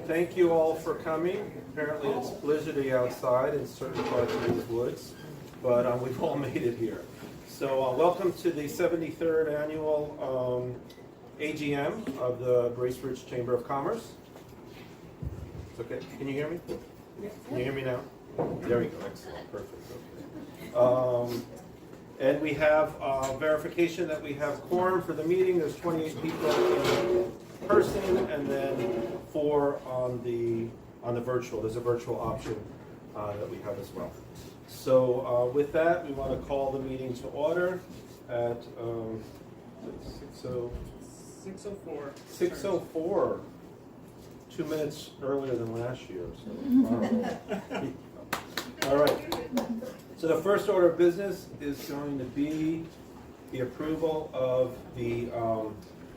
thank you all for coming. Apparently it's blizzardy outside in certain parts of these woods, but we've all made it here. So welcome to the 73rd annual AGM of the Bracebridge Chamber of Commerce. It's okay. Can you hear me? Can you hear me now? There we go. Excellent. Perfect. Okay. And we have verification that we have quorum for the meeting. There's 28 people in person, and then 4 on the virtual. There's a virtual option that we have as well. So with that, we want to call the meeting to order at 6:04. 6:04. 2 minutes earlier than last year. So, all right. So the first order of business is going to be the approval of the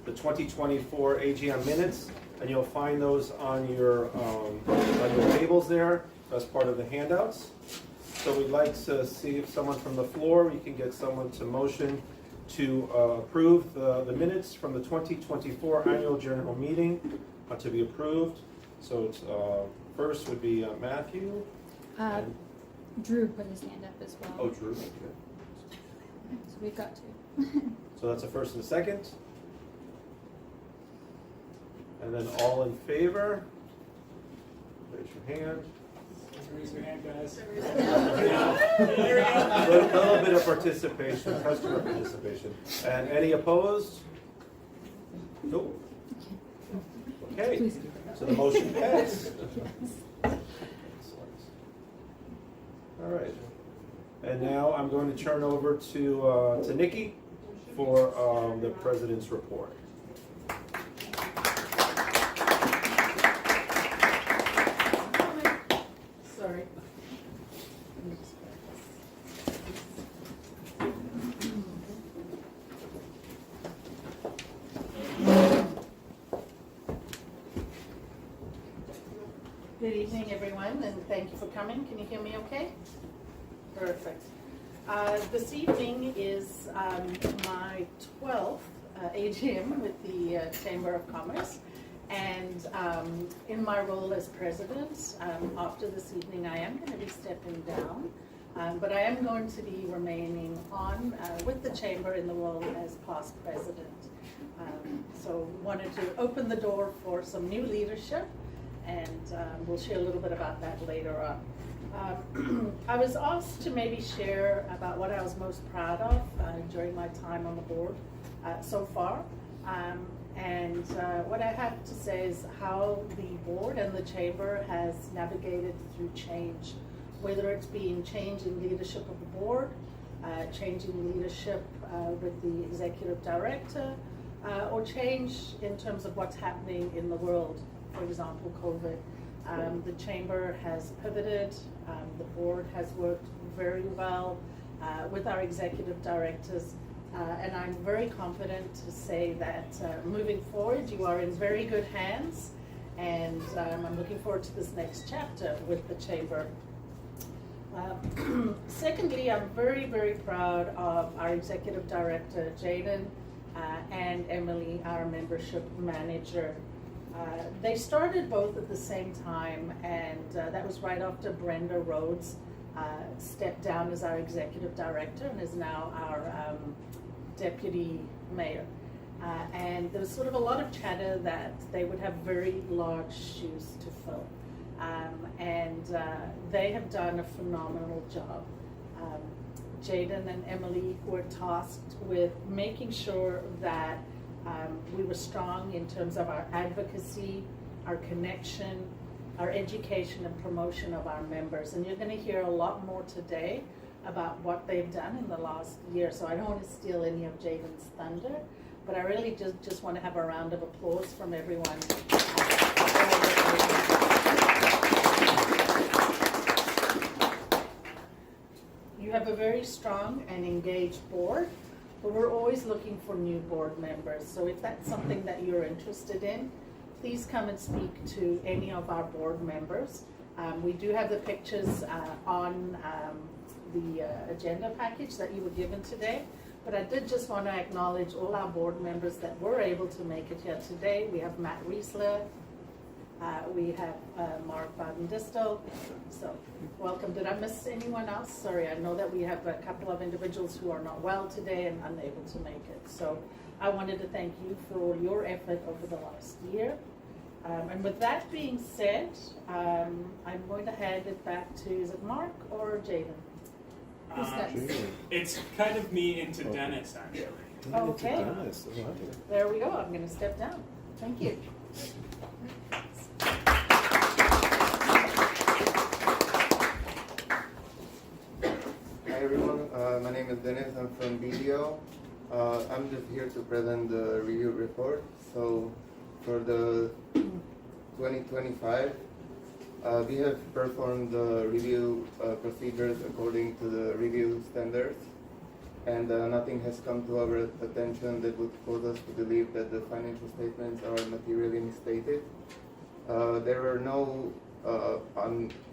2024 AGM minutes, and you'll find those on your tables there as part of the handouts. So we'd like to see if someone from the floor, you can get someone to motion to approve the minutes from the 2024 annual general meeting to be approved. So it's, first would be Matthew. Drew put his hand up as well. Oh, Drew. Okay. So we've got 2. So that's a first and a second. And then all in favor, raise your hand. Raise your hand, guys. A little bit of participation, customer participation. And any opposed? Nope. Okay, so the motion passed. All right. And now I'm going to turn over to Nikki for the president's report. Sorry. Good evening, everyone, and thank you for coming. Can you hear me okay? Perfect. This evening is my 12th AGM with the Chamber of Commerce, and in my role as president, after this evening I am going to be stepping down, but I am going to be remaining on with the Chamber in the role as past president. So wanted to open the door for some new leadership, and we'll share a little bit about that later on. I was asked to maybe share about what I was most proud of during my time on the board so far. And what I have to say is how the board and the chamber has navigated through change, whether it's been change in leadership of the board, change in leadership with the executive director, or change in terms of what's happening in the world, for example, COVID. The chamber has pivoted, the board has worked very well with our executive directors, and I'm very confident to say that moving forward you are in very good hands, and I'm looking forward to this next chapter with the chamber. Secondly, I'm very, very proud of our executive director, Jaden, and Emily, our membership manager. They started both at the same time, and that was right after Brenda Rhodes stepped down as our executive director and is now our deputy mayor. And there was sort of a lot of chatter that they would have very large shoes to fill. And they have done a phenomenal job. Jaden and Emily were tasked with making sure that we were strong in terms of our advocacy, our connection, our education and promotion of our members. And you're going to hear a lot more today about what they've done in the last year. So I don't want to steal any of Jaden's thunder, but I really just want to have a round of applause from everyone. You have a very strong and engaged board, but we're always looking for new board members. So if that's something that you're interested in, please come and speak to any of our board members. We do have the pictures on the agenda package that you were given today, but I did just want to acknowledge all our board members that were able to make it here today. We have Matt Riesler, We have Mark Baden-Distel. So welcome. Did I miss anyone else? Sorry, I know that we have a couple of individuals who are not well today and unable to make it. So I wanted to thank you for all your effort over the last year. And with that being said, I'm going to hand it back to, is it Mark or Jaden? Who's next? It's kind of me into Dennis, actually. Okay. There we go. I'm going to step down. Thank you. Hi everyone, my name is Dennis. I'm from BDO. I'm just here to present the review report. So for the 2025, we have performed the review procedures according to the review standards, and nothing has come to our attention that would cause us to believe that the financial statements are materially misstated. There were no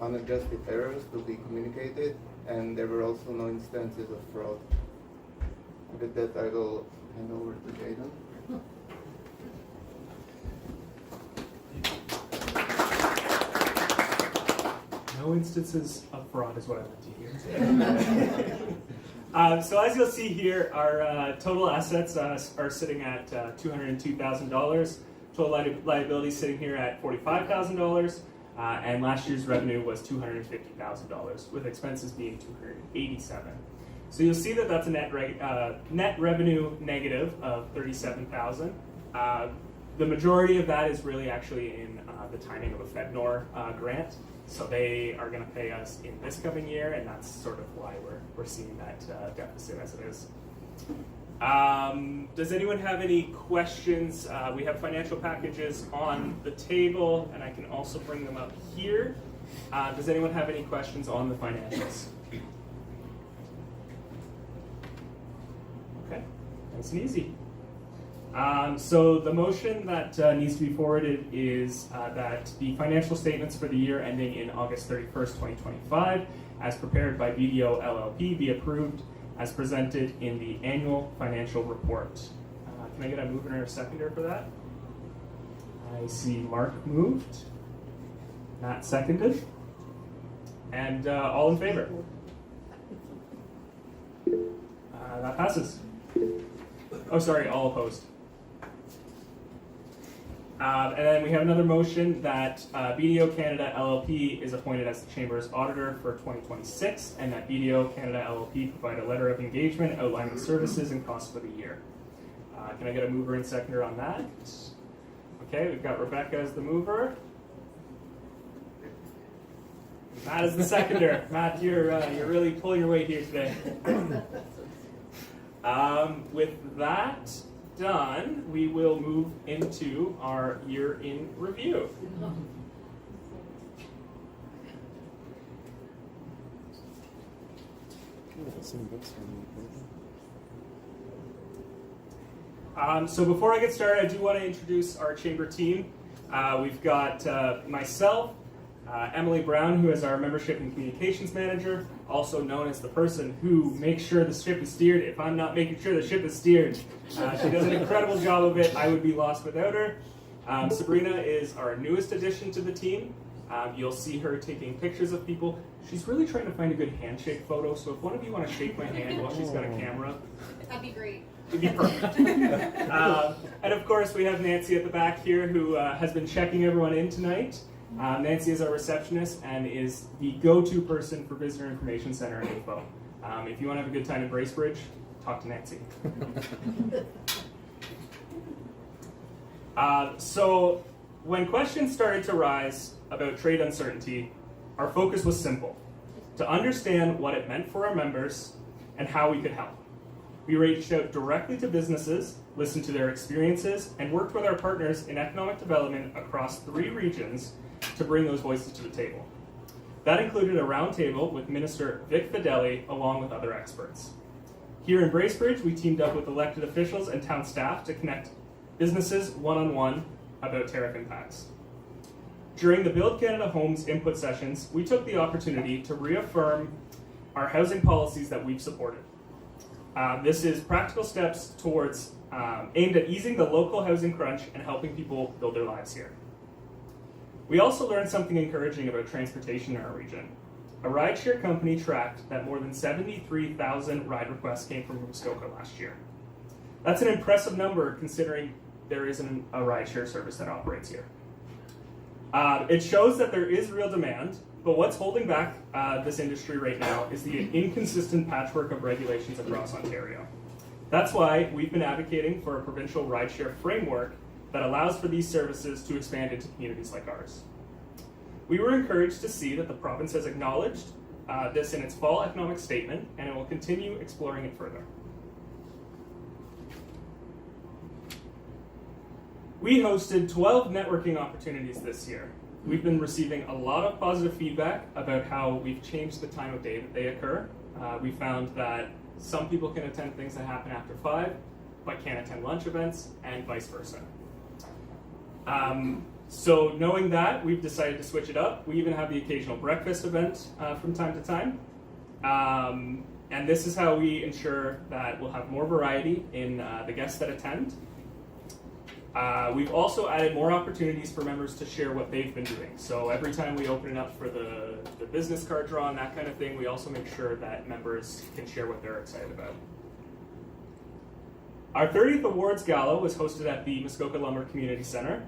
unadjusted errors to be communicated, and there were also no instances of fraud. With that, I will hand over to Jaden. No instances of fraud is what I meant to hear. So as you'll see here, our total assets are sitting at $202,000. Total liability sitting here at $45,000. And last year's revenue was $250,000, with expenses being $287,000. So you'll see that that's a net revenue negative of $37,000. The majority of that is really actually in the timing of a FedNor grant. So they are going to pay us in this coming year, and that's sort of why we're seeing that deficit as it is. Does anyone have any questions? We have financial packages on the table, and I can also bring them up here. Does anyone have any questions on the financials? Okay, nice and easy. So the motion that needs to be forwarded is that the financial statements for the year ending in August 31st, 2025, as prepared by BDO LLP, be approved as presented in the annual financial report. Can I get a mover and a seconder for that? I see Mark moved, Matt seconded, and all in favor. That passes. Oh, sorry, all opposed. And then we have another motion that BDO Canada LLP is appointed as the Chamber's auditor for 2026, and that BDO Canada LLP provide a letter of engagement outlining the services and costs for the year. Can I get a mover and seconder on that? Okay, we've got Rebecca as the mover. Matt is the seconder. Matt, you're really pulling your weight here today. With that done, we will move into our year in review. So before I get started, I do want to introduce our chamber team. We've got myself, Emily Brown, who is our membership and communications manager, also known as the person who makes sure the ship is steered. If I'm not making sure the ship is steered, she does an incredible job of it. I would be lost without her. Sabrina is our newest addition to the team. You'll see her taking pictures of people. She's really trying to find a good handshake photo, so if one of you want to shake my hand while she's got a camera, that'd be great. It'd be perfect. And of course, we have Nancy at the back here, who has been checking everyone in tonight. Nancy is our receptionist and is the go-to person for Visitor Information Center and info. If you want to have a good time at Bracebridge, talk to Nancy. So when questions started to rise about trade uncertainty, our focus was simple: to understand what it meant for our members and how we could help. We reached out directly to businesses, listened to their experiences, and worked with our partners in economic development across 3 regions to bring those voices to the table. That included a roundtable with Minister Vic Fedeli along with other experts. Here in Bracebridge, we teamed up with elected officials and town staff to connect businesses one-on-one about tariff impacts. During the Build Canada Homes input sessions, we took the opportunity to reaffirm our housing policies that we've supported. This is practical steps towards aimed at easing the local housing crunch and helping people build their lives here. We also learned something encouraging about transportation in our region. A rideshare company tracked that more than 73,000 ride requests came from Muskoka last year. That's an impressive number considering there isn't a rideshare service that operates here. It shows that there is real demand, but what's holding back this industry right now is the inconsistent patchwork of regulations across Ontario. That's why we've been advocating for a provincial rideshare framework that allows for these services to expand into communities like ours. We were encouraged to see that the province has acknowledged this in its fall economic statement, and it will continue exploring it further. We hosted 12 networking opportunities this year. We've been receiving a lot of positive feedback about how we've changed the time of day that they occur. We found that some people can attend things that happen after 5, but can't attend lunch events, and vice versa. So knowing that, we've decided to switch it up. We even have the occasional breakfast event from time to time. And this is how we ensure that we'll have more variety in the guests that attend. We've also added more opportunities for members to share what they've been doing. So every time we open it up for the business card draw and that kind of thing, we also make sure that members can share what they're excited about. Our 30th Awards Gala was hosted at the Muskoka Lumber Community Center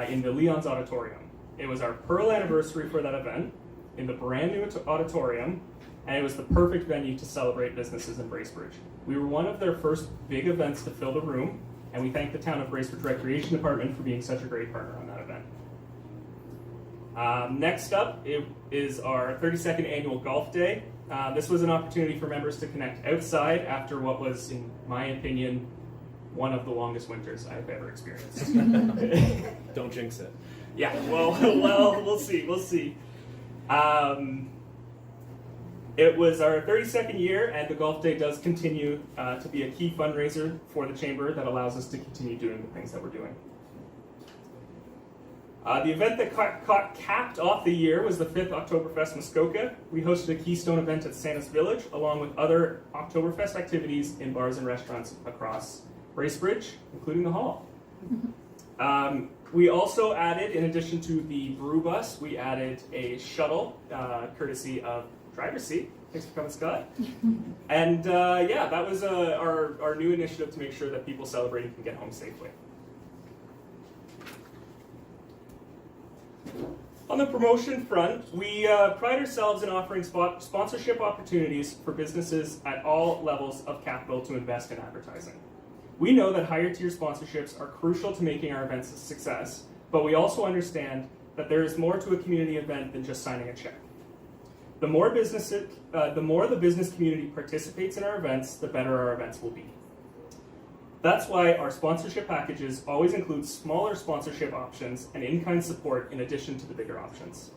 in the Leon's Auditorium. It was our Pearl anniversary for that event in the brand new auditorium, and it was the perfect venue to celebrate businesses in Bracebridge. We were one of their first big events to fill the room, and we thank the town of Bracebridge Recreation Department for being such a great partner on that event. Next up is our 32nd annual golf day. This was an opportunity for members to connect outside after what was, in my opinion, one of the longest winters I've ever experienced. Don't jinx it. Yeah, well, we'll see. It was our 32nd year, and the golf day does continue to be a key fundraiser for the Chamber that allows us to continue doing the things that we're doing. The event that capped off the year was the 5th Oktoberfest Muskoka. We hosted a Keystone event at Santa's Village, along with other Oktoberfest activities in bars and restaurants across Bracebridge, including the hall. We also added, in addition to the brew bus, we added a shuttle, courtesy of Driver's Seat. Thanks for coming, Scott. And yeah, that was our new initiative to make sure that people celebrating can get home safely. On the promotion front, we pride ourselves in offering sponsorship opportunities for businesses at all levels of capital to invest in advertising. We know that higher tier sponsorships are crucial to making our events a success, but we also understand that there is more to a community event than just signing a check. The more the business community participates in our events, the better our events will be. That's why our sponsorship packages always include smaller sponsorship options and in-kind support in addition to the bigger options.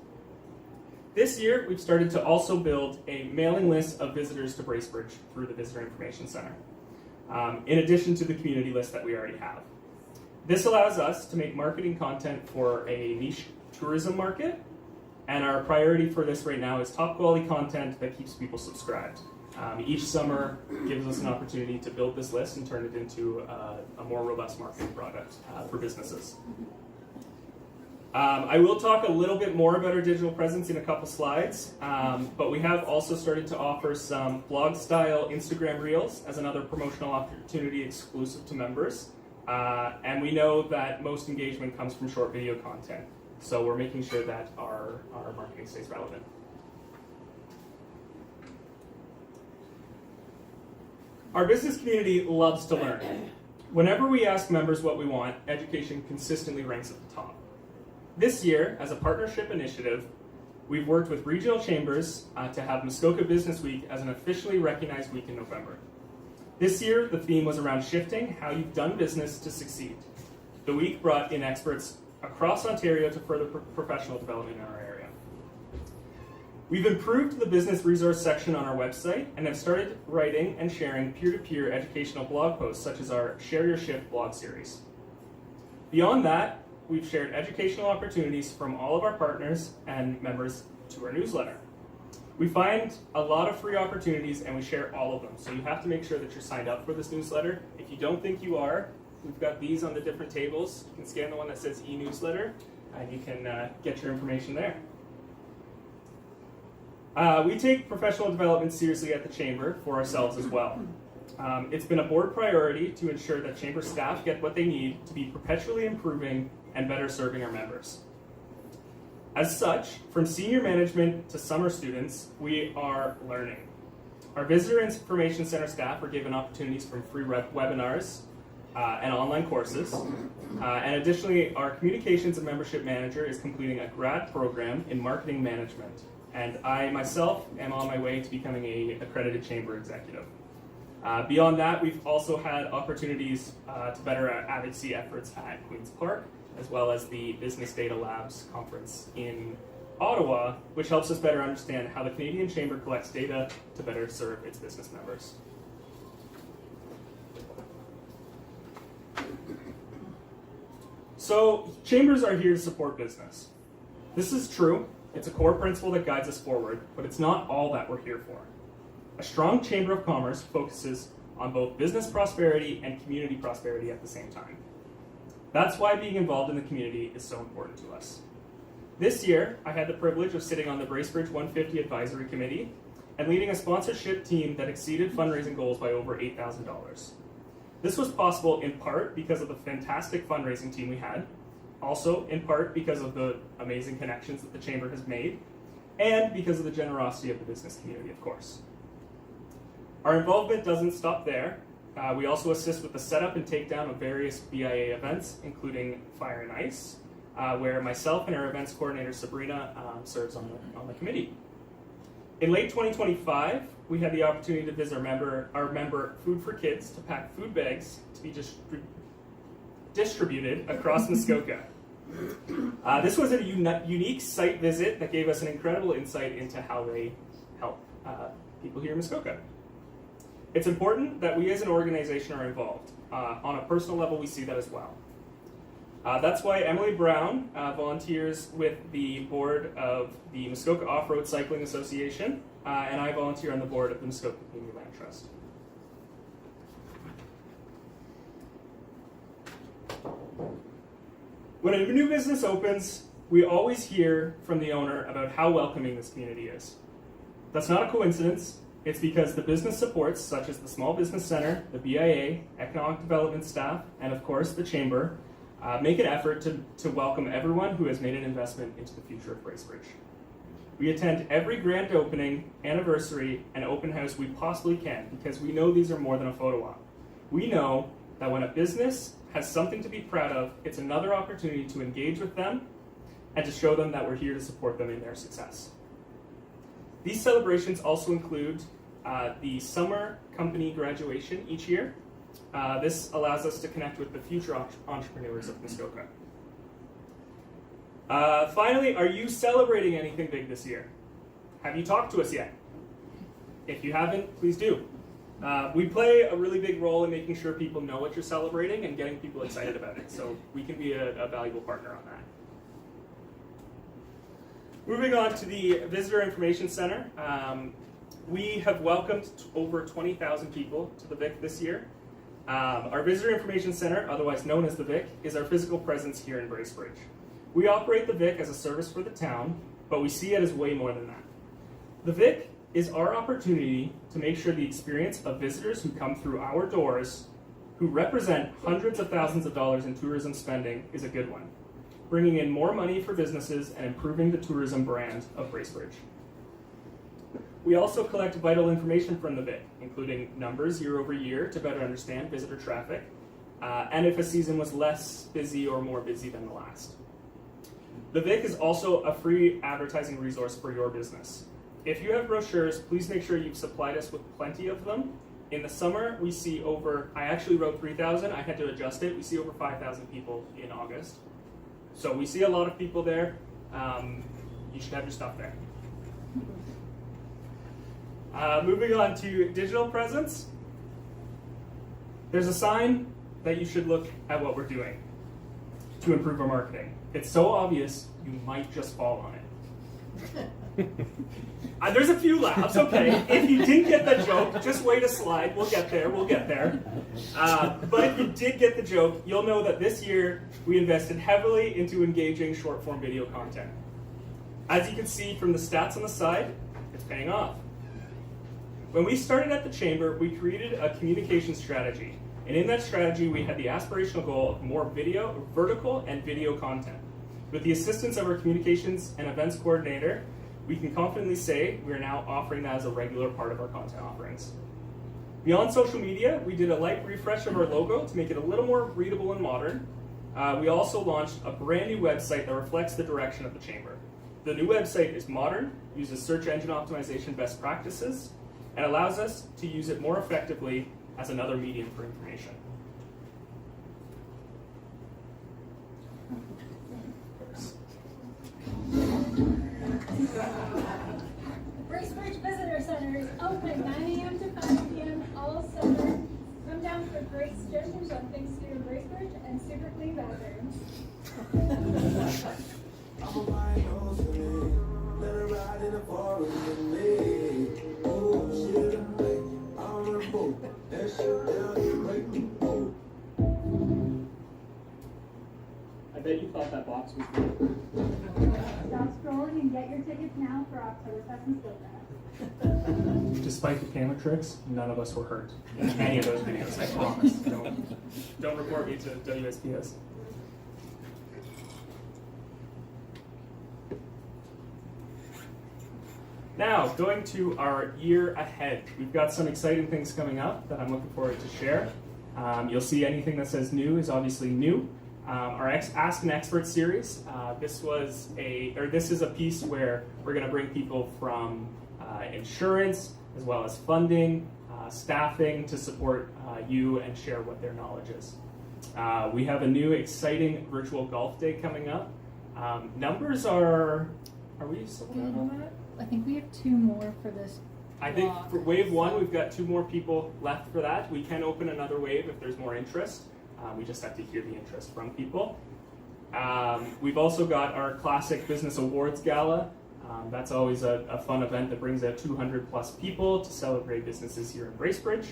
This year, we've started to also build a mailing list of visitors to Bracebridge through the Visitor Information Center, in addition to the community list that we already have. This allows us to make marketing content for a niche tourism market, and our priority for this right now is top quality content that keeps people subscribed. Each summer gives us an opportunity to build this list and turn it into a more robust marketing product for businesses. I will talk a little bit more about our digital presence in a couple slides, but we have also started to offer some blog-style Instagram Reels as another promotional opportunity exclusive to members. And we know that most engagement comes from short video content, so we're making sure that our marketing stays relevant. Our business community loves to learn. Whenever we ask members what we want, education consistently ranks at the top. This year, as a partnership initiative, we've worked with regional chambers to have Muskoka Business Week as an officially recognized week in November. This year, the theme was around shifting how you've done business to succeed. The week brought in experts across Ontario to further professional development in our area. We've improved the business resource section on our website and have started writing and sharing peer-to-peer educational blog posts such as our Share Your Shift blog series. Beyond that, we've shared educational opportunities from all of our partners and members to our newsletter. We find a lot of free opportunities and we share all of them, so you have to make sure that you're signed up for this newsletter. If you don't think you are, we've got these on the different tables. You can scan the one that says e-newsletter, and you can get your information there. We take professional development seriously at the Chamber for ourselves as well. It's been a board priority to ensure that Chamber staff get what they need to be perpetually improving and better serving our members. As such, from senior management to summer students, we are learning. Our Visitor Information Center staff are given opportunities from free webinars and online courses. And additionally, our Communications and Membership Manager is completing a grad program in marketing management. And I myself am on my way to becoming an accredited Chamber executive. Beyond that, we've also had opportunities to better our advocacy efforts at Queen's Park, as well as the Business Data Labs conference in Ottawa, which helps us better understand how the Canadian Chamber collects data to better serve its business members. So, chambers are here to support business. This is true. It's a core principle that guides us forward, but it's not all that we're here for. A strong Chamber of Commerce focuses on both business prosperity and community prosperity at the same time. That's why being involved in the community is so important to us. This year, I had the privilege of sitting on the Bracebridge 150 Advisory Committee and leading a sponsorship team that exceeded fundraising goals by over $8,000. This was possible in part because of the fantastic fundraising team we had, also in part because of the amazing connections that the Chamber has made, and because of the generosity of the business community, of course. Our involvement doesn't stop there. We also assist with the setup and takedown of various BIA events, including Fire and Ice, where myself and our events coordinator Sabrina serves on the committee. In late 2025, we had the opportunity to visit our member Food for Kids to pack food bags to be distributed across Muskoka. This was a unique site visit that gave us an incredible insight into how they help people here in Muskoka. It's important that we as an organization are involved. On a personal level, we see that as well. That's why Emily Brown volunteers with the board of the Muskoka Off-Road Cycling Association, and I volunteer on the board of the Muskoka Community Land Trust. When a new business opens, we always hear from the owner about how welcoming this community is. That's not a coincidence. It's because the business supports, such as the Small Business Center, the BIA, Economic Development staff, and of course the Chamber, make an effort to welcome everyone who has made an investment into the future of Bracebridge. We attend every grand opening, anniversary, and open house we possibly can because we know these are more than a photo op. We know that when a business has something to be proud of, it's another opportunity to engage with them and to show them that we're here to support them in their success. These celebrations also include the summer company graduation each year. This allows us to connect with the future entrepreneurs of Muskoka. Finally, are you celebrating anything big this year? Have you talked to us yet? If you haven't, please do. We play a really big role in making sure people know what you're celebrating and getting people excited about it, so we can be a valuable partner on that. Moving on to the Visitor Information Center, we have welcomed over 20,000 people to the VIC this year. Our Visitor Information Center, otherwise known as the VIC, is our physical presence here in Bracebridge. We operate the VIC as a service for the town, but we see it as way more than that. The VIC is our opportunity to make sure the experience of visitors who come through our doors, who represent hundreds of thousands of dollars in tourism spending, is a good one, bringing in more money for businesses and improving the tourism brand of Bracebridge. We also collect vital information from the VIC, including numbers year over year to better understand visitor traffic, and if a season was less busy or more busy than the last. The VIC is also a free advertising resource for your business. If you have brochures, please make sure you've supplied us with plenty of them. In the summer, we see over, I actually wrote 3,000, I had to adjust it, we see over 5,000 people in August. So we see a lot of people there. You should have your stuff there. Moving on to digital presence. There's a sign that you should look at what we're doing to improve our marketing. It's so obvious, you might just fall on it. There's a few laughs, okay. If you didn't get the joke, just wait a slide. We'll get there, we'll get there. But if you did get the joke, you'll know that this year we invested heavily into engaging short-form video content. As you can see from the stats on the side, it's paying off. When we started at the Chamber, we created a communication strategy. And in that strategy, we had the aspirational goal of more video, vertical and video content. With the assistance of our communications and events coordinator, we can confidently say we are now offering that as a regular part of our content offerings. Beyond social media, we did a light refresh of our logo to make it a little more readable and modern. We also launched a brand new website that reflects the direction of the Chamber. The new website is modern, uses search engine optimization best practices, and allows us to use it more effectively as another medium for information. Bracebridge Visitor Center is open 9 a.m. to 5 p.m. all summer. Come down for great suggestions on things to do in Bracebridge and super clean bathrooms. I'm a wine nose for me. Let her ride in the forest with me. Oh, shit, I'm like, on a boat. That shit down here, break the boat. I bet you thought that box was good. Stop scrolling and get your tickets now for Oktoberfest and Stillgrass. Despite the camera tricks, none of us were hurt in any of those videos, I promise. Don't report me to WSPS. Now, going to our year ahead. We've got some exciting things coming up that I'm looking forward to share. You'll see anything that says new is obviously new. Our Ask an Expert series. This is a piece where we're going to bring people from insurance as well as funding, staffing to support you and share what their knowledge is. We have a new exciting virtual golf day coming up. Numbers are we sold out on that? I think we have 2 more for this. I think block. for wave 1, we've got 2 more people left for that. We can open another wave if there's more interest. We just have to hear the interest from people. We've also got our Classic Business Awards Gala. That's always a fun event that brings out 200 plus people to celebrate businesses here in Bracebridge.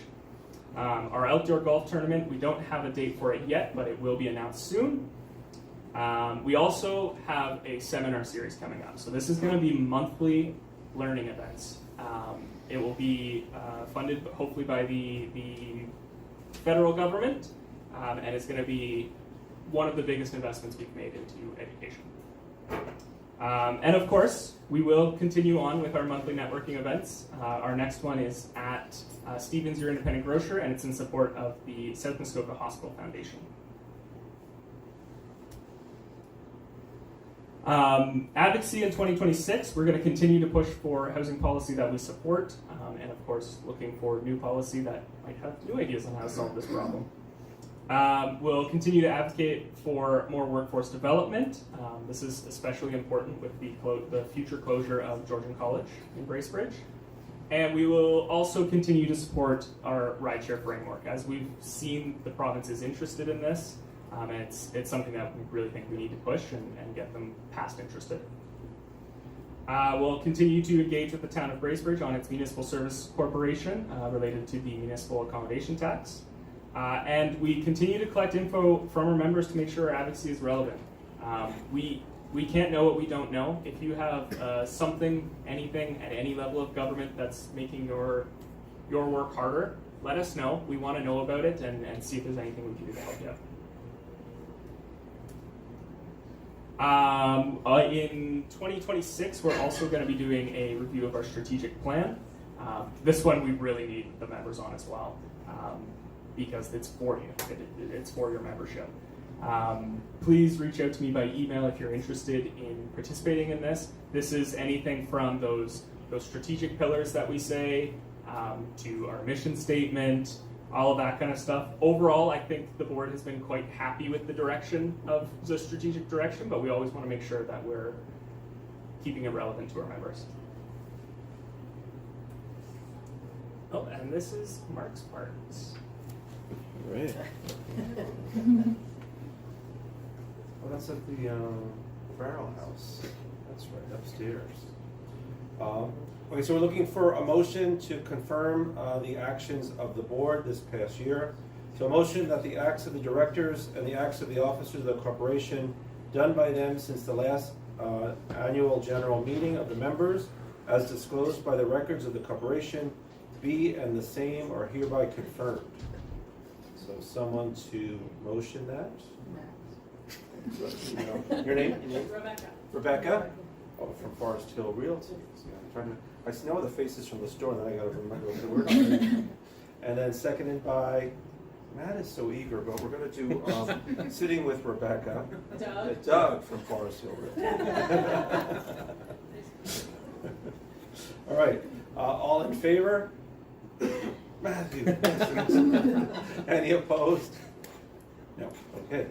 Our outdoor golf tournament, we don't have a date for it yet, but it will be announced soon. We also have a seminar series coming up. So this is going to be monthly learning events. It will be funded hopefully by the federal government, and it's going to be one of the biggest investments we've made into education. And of course, we will continue on with our monthly networking events. Our next one is at Stevens, Your Independent Grocer, and it's in support of the South Muskoka Hospital Foundation. Advocacy in 2026, we're going to continue to push for housing policy that we support, and of course looking for new policy that might have new ideas on how to solve this problem. We'll continue to advocate for more workforce development. This is especially important with the future closure of Georgian College in Bracebridge. And we will also continue to support our rideshare framework. As we've seen, the province is interested in this. And it's something that we really think we need to push and get them past interested. We'll continue to engage with the town of Bracebridge on its municipal service corporation related to the municipal accommodation tax. And we continue to collect info from our members to make sure our advocacy is relevant. We can't know what we don't know. If you have something, anything at any level of government that's making your work harder, let us know. We want to know about it and see if there's anything we can do to help you out. In 2026, we're also going to be doing a review of our strategic plan. This one we really need the members on as well, because it's for you. It's for your membership. Please reach out to me by email if you're interested in participating in this. This is anything from those strategic pillars that we say, to our mission statement, all of that kind of stuff. Overall, I think the board has been quite happy with the direction of the strategic direction, but we always want to make sure that we're keeping it relevant to our members. Oh, and this is Mark's part. Great. Well, that's at the Barrel House. That's right, upstairs. Okay, so we're looking for a motion to confirm the actions of the board this past year. So a motion that the acts of the directors and the acts of the officers of the corporation done by them since the last annual general meeting of the members, as disclosed by the records of the corporation, be and the same are hereby confirmed. So someone to motion that? Your name? Rebecca. Rebecca? Oh, from Forest Hill Realty. See, I'm trying to, I know the faces from the store, and then I gotta remember what the word is. And then seconded by, Matt is so eager, but we're gonna do, sitting with Rebecca. Doug from Forest Hill Realty. All right, all in favor? Matthew. Any opposed? No, okay.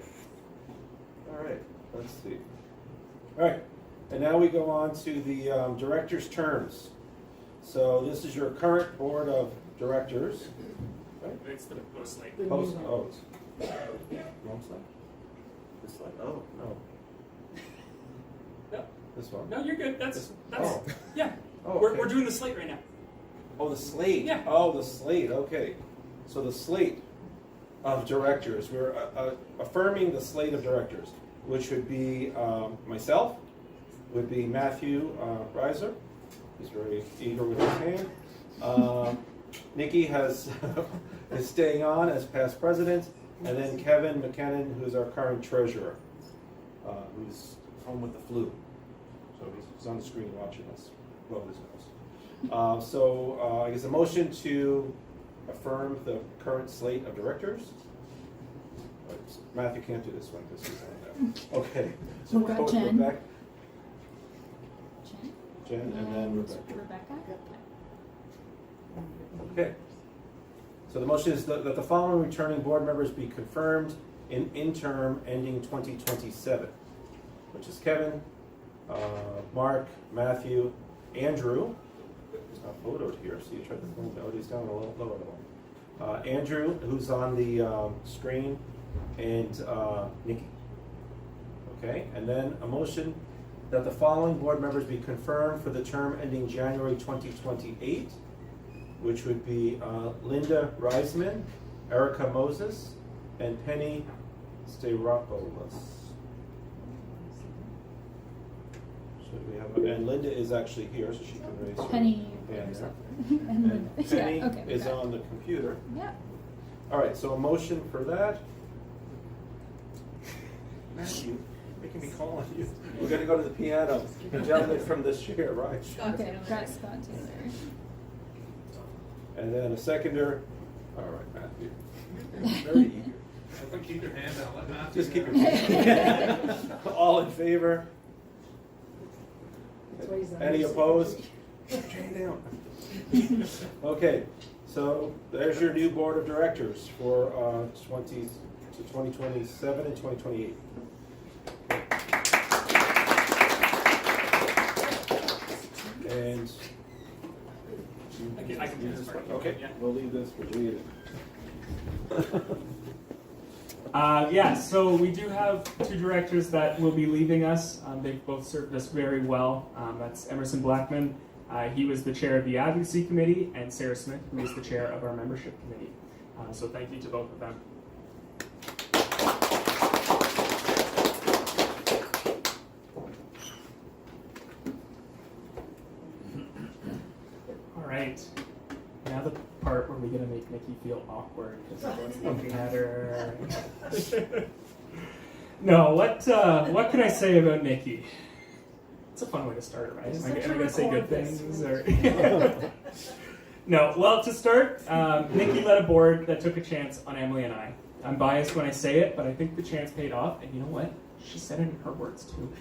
All right, let's see. All right, and now we go on to the director's terms. So this is your current board of directors. Right? It's the post slate. Post, oh, it's wrong slide? This slide? Oh, no. No, This one? no, you're good. That's Oh. yeah. Oh, We're okay. doing the slate right now. Oh, the slate. Yeah. Oh, the slate. Okay. So the slate of directors. We're affirming the slate of directors, which would be myself, would be Matthew Reiser. He's very eager with his hand. Nikki is staying on as past president, and then Kevin McKinnon, who's our current treasurer, who's home with the flu. So he's on the screen watching us. Blow his nose. So I guess a motion to affirm the current slate of directors. Matthew can't do this one because he's on there. Okay. So We've got we'll go with Jen. Rebecca, Jen and then Rebecca. Rebecca. Okay. So the motion is that the following returning board members be confirmed in interim ending 2027, which is Kevin, Mark, Matthew, Andrew. He's not photoed here, so you tried to move out. He's down a little lower. Andrew, who's on the screen, and Nikki. Okay, and then a motion that the following board members be confirmed for the term ending January 2028, which would be Linda Reisman, Erica Moses, and Penny Steiropoulos. Should we have, and Linda is actually here, so she can raise her Penny. hand there. And And Penny yeah, okay, is got it. on the computer. Yeah. All right, so a motion for that. Matthew, making me call on you. We're gonna go to the piano. The gentleman from this chair, right? Okay, got Scott Taylor. And then a seconder. All right, Matthew. Very eager. Keep your hand out. Let Matthew Just keep go. your hand. All in favor? Any opposed? Jane down. Okay, so there's your new board of directors for 2027 and 2028. And I can do this part. okay, Yeah. we'll leave this for Julian. Yeah, so we do have two directors that will be leaving us. They've both served us very well. That's Emerson Blackman. He was the chair of the Advocacy Committee, and Sarah Smith, who is the chair of our Membership Committee. So thank you to both of them. All right. Now the part where we're gonna make Nikki feel awkward because everyone's looking at her. No, what can I say about Nikki? It's a fun way to start, right? Am I gonna say good things or? No. Well, to start, Nikki led a board that took a chance on Emily and I. I'm biased when I say it, but I think the chance paid off. And you know what? She said it in her words too.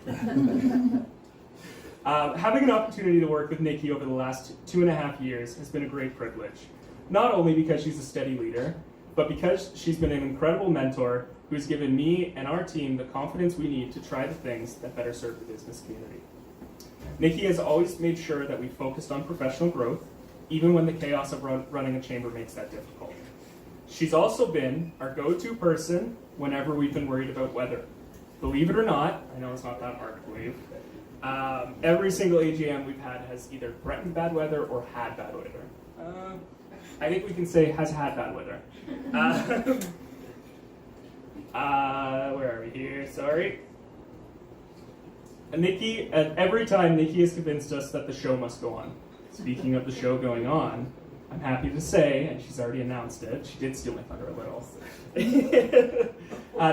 Having an opportunity to work with Nikki over the last 2.5 years has been a great privilege. Not only because she's a steady leader, but because she's been an incredible mentor who has given me and our team the confidence we need to try the things that better serve the business community. Nikki has always made sure that we focused on professional growth, even when the chaos of running a chamber makes that difficult. She's also been our go-to person whenever we've been worried about weather. Believe it or not, I know it's not that hard to believe, Every single AGM we've had has either threatened bad weather or had bad weather. I think we can say has had bad weather. Where are we here? Sorry. Nikki, every time Nikki has convinced us that the show must go on. Speaking of the show going on, I'm happy to say, and she's already announced it, she did steal my thunder a little.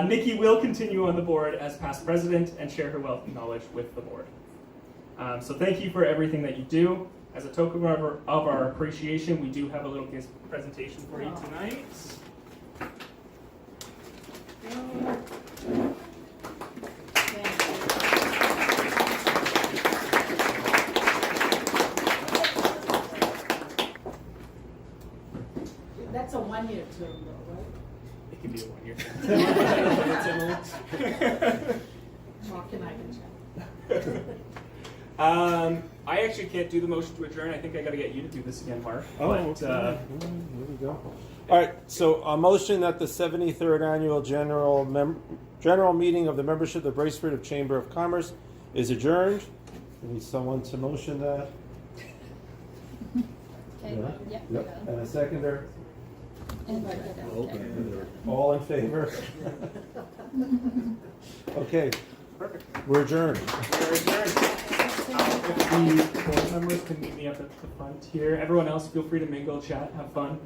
Nikki will continue on the board as past president and share her wealth of knowledge with the board. So thank you for everything that you do. As a token of our appreciation, we do have a little gift presentation for you tonight. That's a one-year term though, right? It can be a 1 year. Mark and I can check. I actually can't do the motion to adjourn. I think I got to get you to do this again, Mark. Oh, But, okay. Here we go. All right, so a motion that the 73rd Annual General Meeting of the Membership of the Bracebridge Chamber of Commerce is adjourned. We need someone to motion that. Okay, Yeah. yeah, Yep. And a seconder. and okay. All in favor? Okay, perfect. we're adjourned. We're adjourned. If the board members can meet me up at the front here. Everyone else, feel free to mingle, chat, have fun.